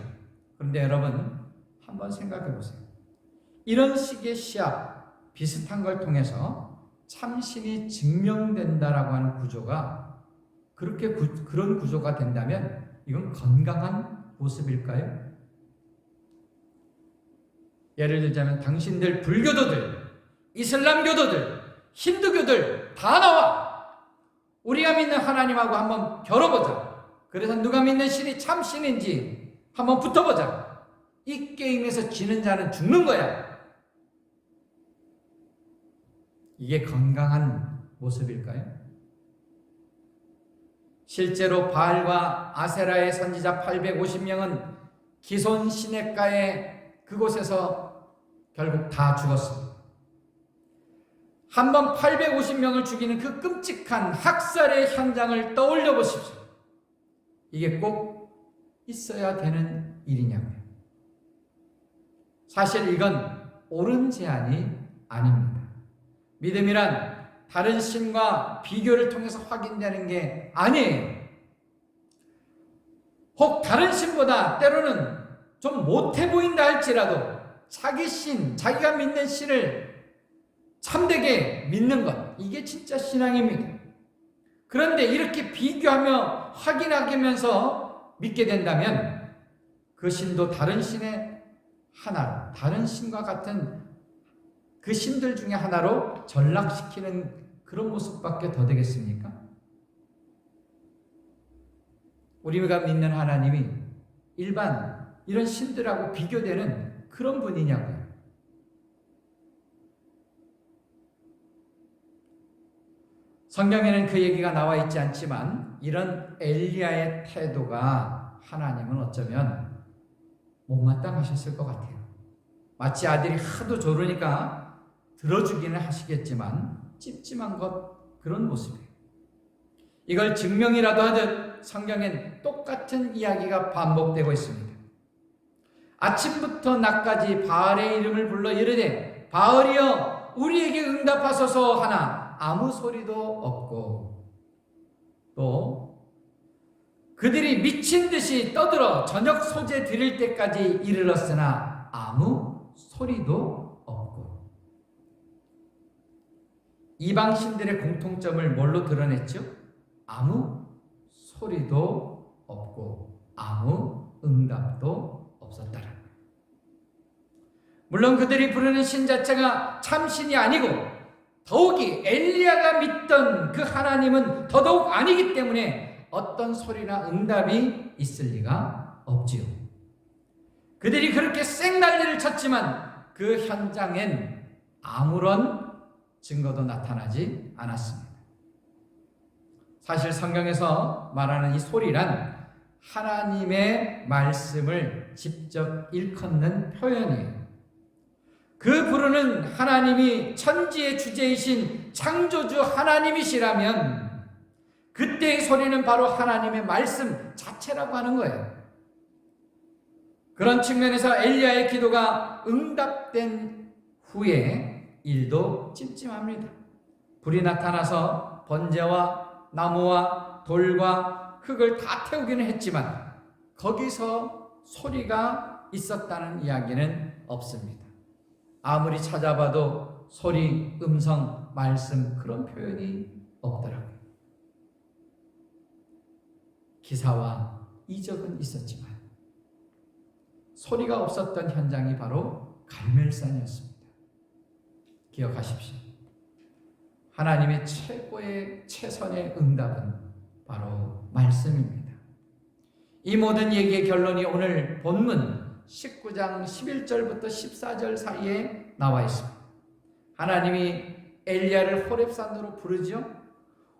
그런데 여러분 한번 생각해 보세요. 이런 식의 시합 비슷한 걸 통해서 참신이 증명된다라고 하는 구조가 그런 구조가 된다면 이건 건강한 모습일까요? 예를 들자면 당신들 불교도들, 이슬람교도들, 힌두교들 다 나와. 우리가 믿는 하나님하고 한번 겨뤄보자. 그래서 누가 믿는 신이 참 신인지 한번 붙어보자. 이 게임에서 지는 자는 죽는 거야. 이게 건강한 모습일까요? 실제로 바알과 아세라의 선지자 850명은 기손 시냇가의 그곳에서 결국 다 죽었습니다. 한번 850명을 죽이는 그 끔찍한 학살의 현장을 떠올려 보십시오. 이게 꼭 있어야 되는 일이냐고요. 사실 이건 옳은 제안이 아닙니다. 믿음이란 다른 신과 비교를 통해서 확인되는 게 아니에요. 혹 다른 신보다 때로는 좀 못해 보인다 할지라도 자기 신, 자기가 믿는 신을 참되게 믿는 것, 이게 진짜 신앙입니다. 그런데 이렇게 비교하며 확인하면서 믿게 된다면 그 신도 다른 신의 하나로, 다른 신과 같은 그 신들 중에 하나로 전락시키는 그런 모습밖에 더 되겠습니까? 우리가 믿는 하나님이 일반 이런 신들하고 비교되는 그런 분이냐고요. 성경에는 그 얘기가 나와 있지 않지만 이런 엘리야의 태도가 하나님은 어쩌면 못마땅하셨을 것 같아요. 마치 아들이 하도 조르니까 들어주기는 하시겠지만 찝찝한 것, 그런 모습이에요. 이걸 증명이라도 하듯 성경엔 똑같은 이야기가 반복되고 있습니다. 아침부터 낮까지 바알의 이름을 불러 이르되 바알이여 우리에게 응답하소서 하나 아무 소리도 없고, 또 그들이 미친 듯이 떠들어 저녁 소재 드릴 때까지 이르렀으나 아무 소리도 없고. 이방 신들의 공통점을 뭘로 드러냈죠? 아무 소리도 없고 아무 응답도 없었다는 거예요. 물론 그들이 부르는 신 자체가 참신이 아니고 더욱이 엘리야가 믿던 그 하나님은 더더욱 아니기 때문에 어떤 소리나 응답이 있을 리가 없지요. 그들이 그렇게 쌩난리를 쳤지만 그 현장엔 아무런 증거도 나타나지 않았습니다. 사실 성경에서 말하는 이 소리란 하나님의 말씀을 직접 일컫는 표현이에요. 그 부르는 하나님이 천지의 주제이신 창조주 하나님이시라면 그때의 소리는 바로 하나님의 말씀 자체라고 하는 거예요. 그런 측면에서 엘리야의 기도가 응답된 후에 일도 찜찜합니다. 불이 나타나서 번제와 나무와 돌과 흙을 다 태우기는 했지만 거기서 소리가 있었다는 이야기는 없습니다. 아무리 찾아봐도 소리, 음성, 말씀 그런 표현이 없더라고요. 기사와 이적은 있었지만 소리가 없었던 현장이 바로 갈멜산이었습니다. 기억하십시오. 하나님의 최고의 최선의 응답은 바로 말씀입니다. 이 모든 얘기의 결론이 오늘 본문 19장 11절부터 14절 사이에 나와 있습니다. 하나님이 엘리야를 호렙산으로 부르죠.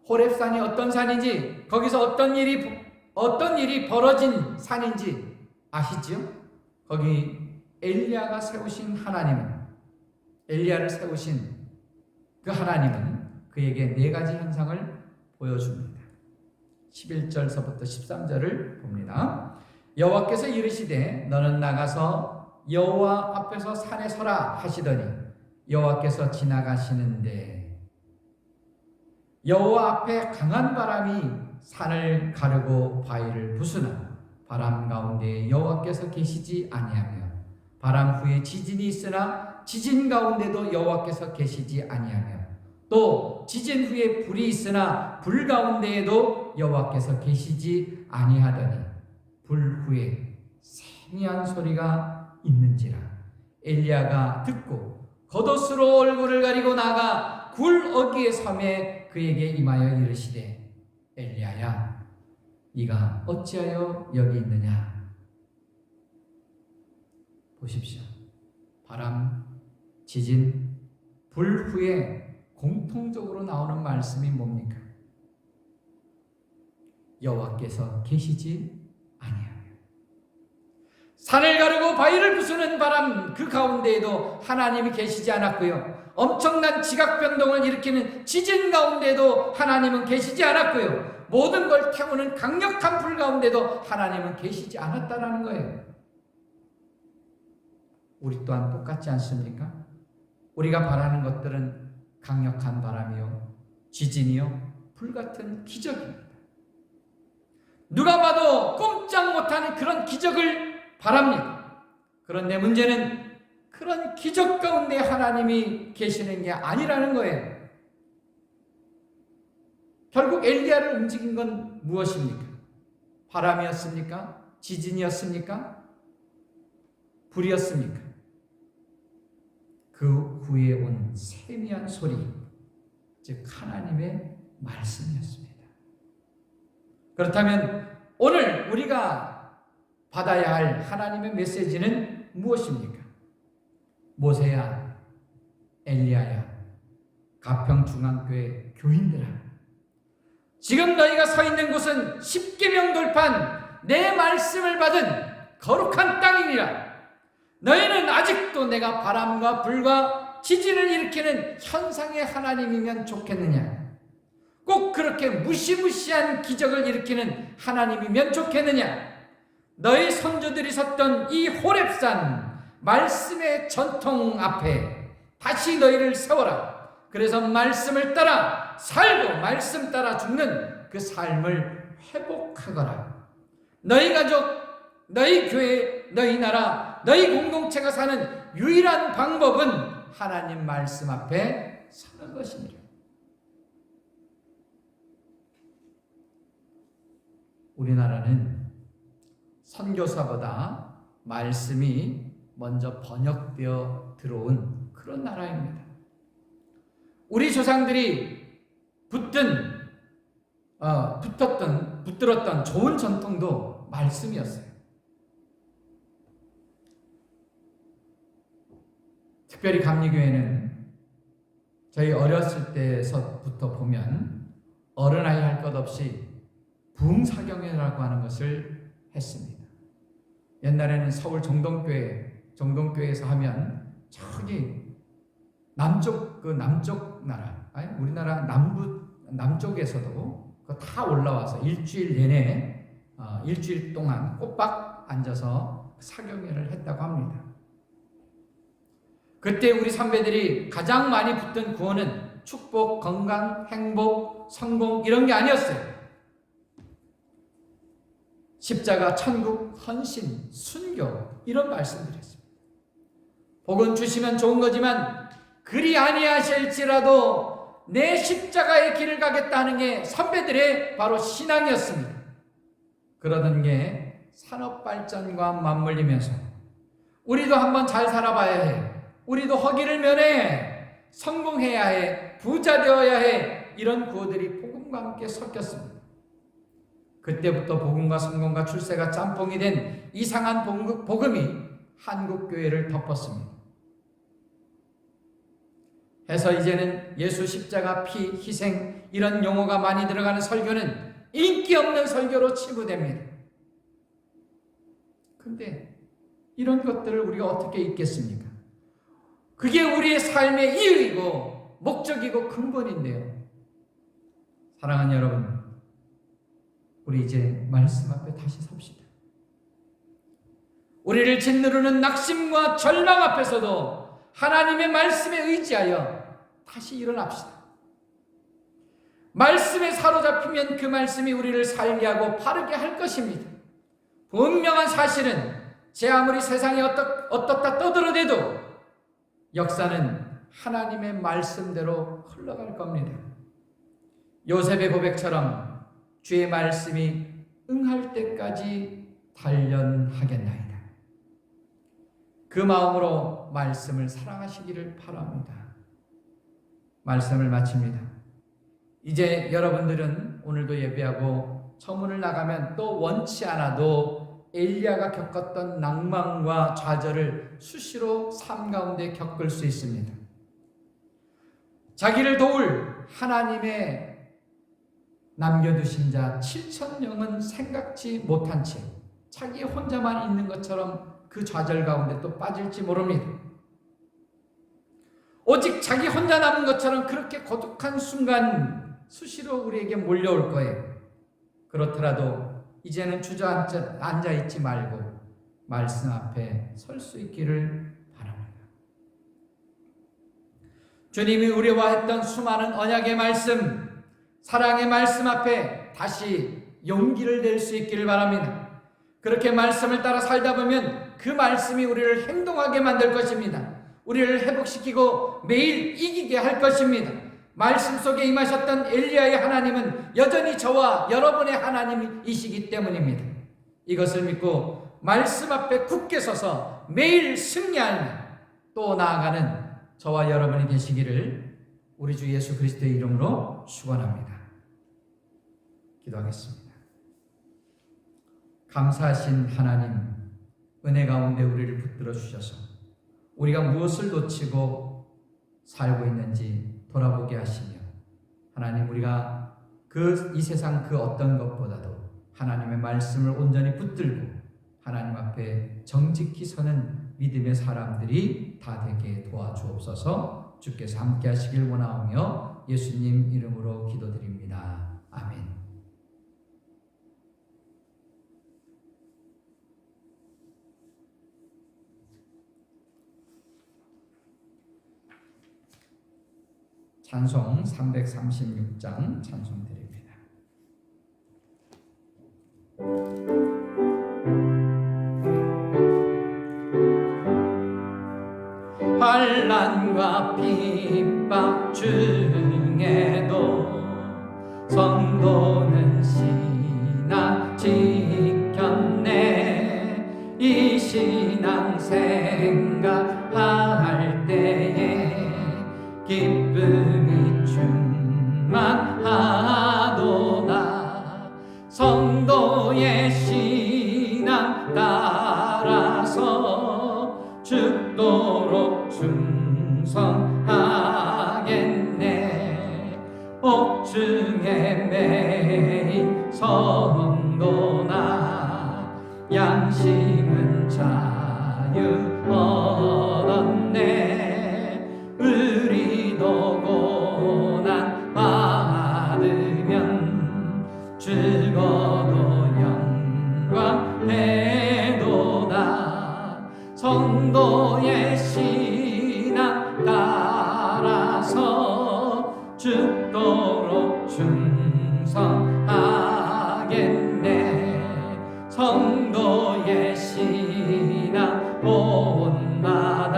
호렙산이 어떤 산인지, 거기서 어떤 일이 벌어진 산인지 아시죠? 거기 엘리야가 세우신 하나님은, 엘리야를 세우신 그 하나님은 그에게 네 가지 현상을 보여줍니다. 11절서부터 13절을 봅니다. 여호와께서 이르시되 너는 나가서 여호와 앞에서 산에 서라 하시더니 여호와께서 지나가시는데 여호와 앞에 강한 바람이 산을 가르고 바위를 부수나 바람 가운데 여호와께서 계시지 아니하며 바람 후에 지진이 있으나 지진 가운데도 여호와께서 계시지 아니하며 또 지진 후에 불이 있으나 불 가운데에도 여호와께서 계시지 아니하더니 불 후에 세미한 소리가 있는지라 엘리야가 듣고 겉옷으로 얼굴을 가리고 나가 굴 어귀의 섬에 그에게 임하여 이르시되 엘리야야 네가 어찌하여 여기 있느냐. 보십시오. 바람, 지진, 불 후에 공통적으로 나오는 말씀이 뭡니까? 여호와께서 계시지 아니하며. 산을 가르고 바위를 부수는 바람 그 가운데에도 하나님이 계시지 않았고요. 엄청난 지각 변동을 일으키는 지진 가운데도 하나님은 계시지 않았고요. 모든 걸 태우는 강력한 불 가운데도 하나님은 계시지 않았다라는 거예요. 우리 또한 똑같지 않습니까? 우리가 바라는 것들은 강력한 바람이요, 지진이요, 불같은 기적입니다. 누가 봐도 꼼짝 못하는 그런 기적을 바랍니다. 그런데 문제는 그런 기적 가운데 하나님이 계시는 게 아니라는 거예요. 결국 엘리야를 움직인 건 무엇입니까? 바람이었습니까? 지진이었습니까? 불이었습니까? 그 후에 온 세미한 소리, 즉 하나님의 말씀이었습니다. 그렇다면 오늘 우리가 받아야 할 하나님의 메시지는 무엇입니까? 모세야, 엘리야야, 가평중앙교회 교인들아, 지금 너희가 서 있는 곳은 십계명 돌판 내 말씀을 받은 거룩한 땅이니라. 너희는 아직도 내가 바람과 불과 지진을 일으키는 현상의 하나님이면 좋겠느냐? 꼭 그렇게 무시무시한 기적을 일으키는 하나님이면 좋겠느냐? 너희 선조들이 섰던 이 호렙산 말씀의 전통 앞에 다시 너희를 세워라. 그래서 말씀을 따라 살고 말씀 따라 죽는 그 삶을 회복하거라. 너희 가족, 너희 교회, 너희 나라, 너희 공동체가 사는 유일한 방법은 하나님 말씀 앞에 서는 것입니다. 우리나라는 선교사보다 말씀이 먼저 번역되어 들어온 그런 나라입니다. 우리 조상들이 붙들었던 좋은 전통도 말씀이었어요. 특별히 감리교회는 저희 어렸을 때서부터 보면 어른아이 할 것 없이 부흥사경회라고 하는 것을 했습니다. 옛날에는 서울 정동교회에서 하면 저기 남쪽 나라, 우리나라 남쪽에서도 다 올라와서 일주일 동안 꼬박 앉아서 사경회를 했다고 합니다. 그때 우리 선배들이 가장 많이 붙은 구호는 축복, 건강, 행복, 성공 이런 게 아니었어요. 십자가, 천국, 헌신, 순교 이런 말씀드렸습니다. 복은 주시면 좋은 거지만 그리 아니하실지라도 내 십자가의 길을 가겠다는 게 선배들의 바로 신앙이었습니다. 그러던 게 산업 발전과 맞물리면서 우리도 한번 잘 살아봐야 해. 우리도 허기를 면해. 성공해야 해. 부자 되어야 해. 이런 구호들이 복음과 함께 섞였습니다. 그때부터 복음과 성공과 출세가 짬뽕이 된 이상한 복음이 한국교회를 덮었습니다. 해서 이제는 예수 십자가, 피, 희생 이런 용어가 많이 들어가는 설교는 인기 없는 설교로 치부됩니다. 근데 이런 것들을 우리가 어떻게 읽겠습니까? 그게 우리의 삶의 이유이고 목적이고 근본인데요. 사랑하는 여러분, 우리 이제 말씀 앞에 다시 섭시다. 우리를 짓누르는 낙심과 절망 앞에서도 하나님의 말씀에 의지하여 다시 일어납시다. 말씀에 사로잡히면 그 말씀이 우리를 살게 하고 바르게 할 것입니다. 분명한 사실은 제 아무리 세상이 어떻다 떠들어대도 역사는 하나님의 말씀대로 흘러갈 겁니다. 요셉의 고백처럼 주의 말씀이 응할 때까지 단련하겠나이다. 그 마음으로 말씀을 사랑하시기를 바랍니다. 말씀을 마칩니다. 이제 여러분들은 오늘도 예배하고 처문을 나가면 또 원치 않아도 엘리야가 겪었던 낭만과 좌절을 수시로 삶 가운데 겪을 수 있습니다. 자기를 도울 하나님의 남겨두신 자 7,000명은 생각지 못한 채 자기 혼자만 있는 것처럼 그 좌절 가운데 또 빠질지 모릅니다. 오직 자기 혼자 남은 것처럼 그렇게 고독한 순간 수시로 우리에게 몰려올 거예요. 그렇더라도 이제는 주저앉아 있지 말고 말씀 앞에 설 수 있기를 바랍니다. 주님이 우리와 했던 수많은 언약의 말씀, 사랑의 말씀 앞에 다시 용기를 낼 수 있기를 바랍니다. 그렇게 말씀을 따라 살다 보면 그 말씀이 우리를 행동하게 만들 것입니다. 우리를 회복시키고 매일 이기게 할 것입니다. 말씀 속에 임하셨던 엘리야의 하나님은 여전히 저와 여러분의 하나님이시기 때문입니다. 이것을 믿고 말씀 앞에 굳게 서서 매일 승리하며 또 나아가는 저와 여러분이 되시기를 우리 주 예수 그리스도의 이름으로 축원합니다. 기도하겠습니다. 감사하신 하나님, 은혜 가운데 우리를 붙들어 주셔서 우리가 무엇을 놓치고 살고 있는지 돌아보게 하시며, 하나님, 우리가 이 세상 그 어떤 것보다도 하나님의 말씀을 온전히 붙들고 하나님 앞에 정직히 서는 믿음의 사람들이 다 되게 도와주옵소서. 주께서 함께 하시길 원하오며 예수님 이름으로 기도드립니다. 아멘. 찬송 336장 찬송 드립니다. 환난과 핍박 중에도 성도는 신앙 지켰네. 이 신앙 생각할 때에 기쁨이 충만하도다. 성도의 신앙 따라서 죽도록 충성하겠네. 옥중에 매인 성도나 양심은 자유 얻었네. 우리도 고난 받으면 죽어도 영광 되도다. 성도의 신앙 따라서 죽도록 충성하겠네. 성도의 신앙 본받아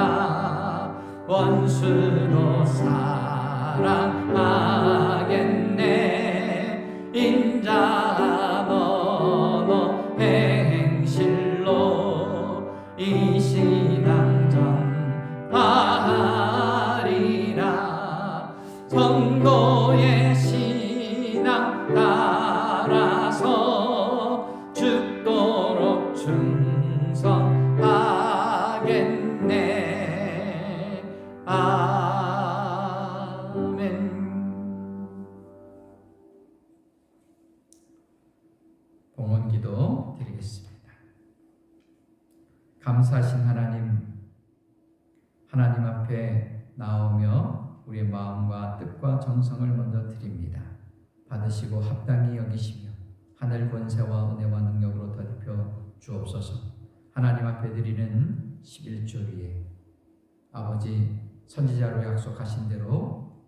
원수도 사랑하겠네. 인자 너너 행실로 이 신앙 전하리라. 성도의 신앙 따라서 죽도록 충성하겠네. 아멘. 봉헌기도 드리겠습니다. 감사하신 하나님 앞에 나오며 우리의 마음과 뜻과 정성을 먼저 드립니다. 받으시고 합당히 여기시며 하늘 권세와 은혜와 능력으로 더입혀 주옵소서. 하나님 앞에 드리는 11조 위에 아버지 선지자로 약속하신 대로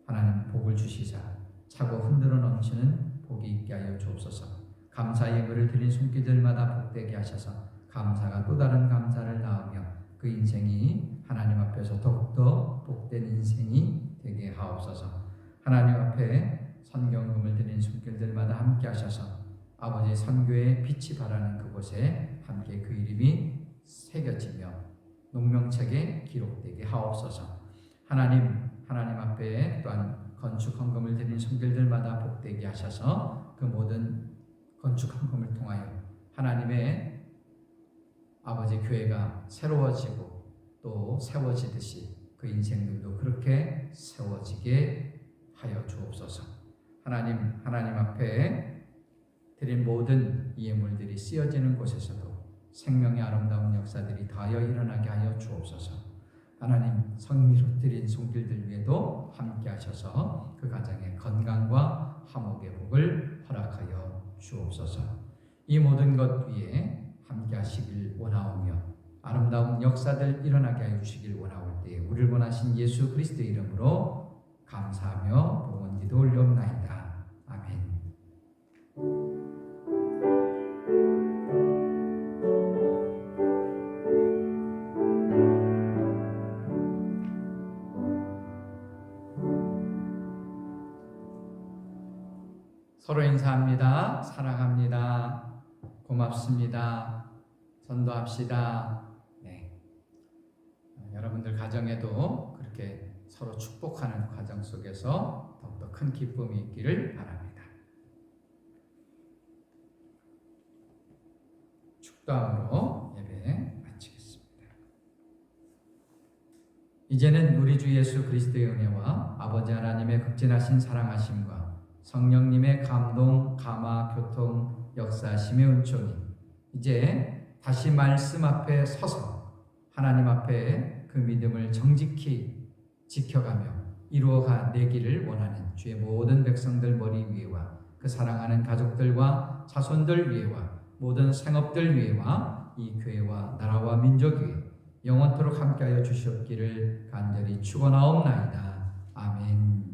하나님 복을 주시자 차고 흔들어 넘치는 복이 있게 하여 주옵소서. 감사 예물을 드린 손길들마다 복되게 하셔서 감사가 또 다른 감사를 낳으며 그 인생이 하나님 앞에서 더욱더 복된 인생이 되게 하옵소서. 하나님 앞에 선경금을 드린 손길들마다 함께 하셔서 아버지 선교의 빛이 바라는 그곳에 함께 그 이름이 새겨지며 농명책에 기록되게 하옵소서. 하나님 앞에 또한 건축 헌금을 드린 성들들마다 복되게 하셔서 그 모든 건축 헌금을 통하여 하나님의 아버지 교회가 새로워지고 또 세워지듯이 그 인생들도 그렇게 세워지게 하여 주옵소서. 하나님 앞에 드린 모든 예물들이 쓰여지는 곳에서도 생명의 아름다운 역사들이 더하여 일어나게 하여 주옵소서. 하나님 성미로 드린 손길들 위에도 함께 하셔서 그 가정의 건강과 화목의 복을 허락하여 주옵소서. 이 모든 것 위에 함께 하시길 원하오며 아름다운 역사들 일어나게 하여 주시길 원하올 때에 우리를 원하신 예수 그리스도의 이름으로 감사하며 복원 기도 올려옵나이다. 아멘. 서로 인사합니다. 사랑합니다. 고맙습니다. 전도합시다. 네. 여러분들 가정에도 그렇게 서로 축복하는 과정 속에서 더욱더 큰 기쁨이 있기를 바랍니다. 축도함으로 예배 마치겠습니다. 이제는 우리 주 예수 그리스도의 은혜와 아버지 하나님의 극진하신 사랑하심과 성령님의 감동, 감화, 교통, 역사하심의 은총이 이제 다시 말씀 앞에 서서 하나님 앞에 그 믿음을 정직히 지켜가며 이루어가내기를 원하는 주의 모든 백성들 머리 위에와 그 사랑하는 가족들과 자손들 위에와 모든 생업들 위에와 이 교회와 나라와 민족 위에 영원토록 함께하여 주시옵기를 간절히 축원하옵나이다. 아멘.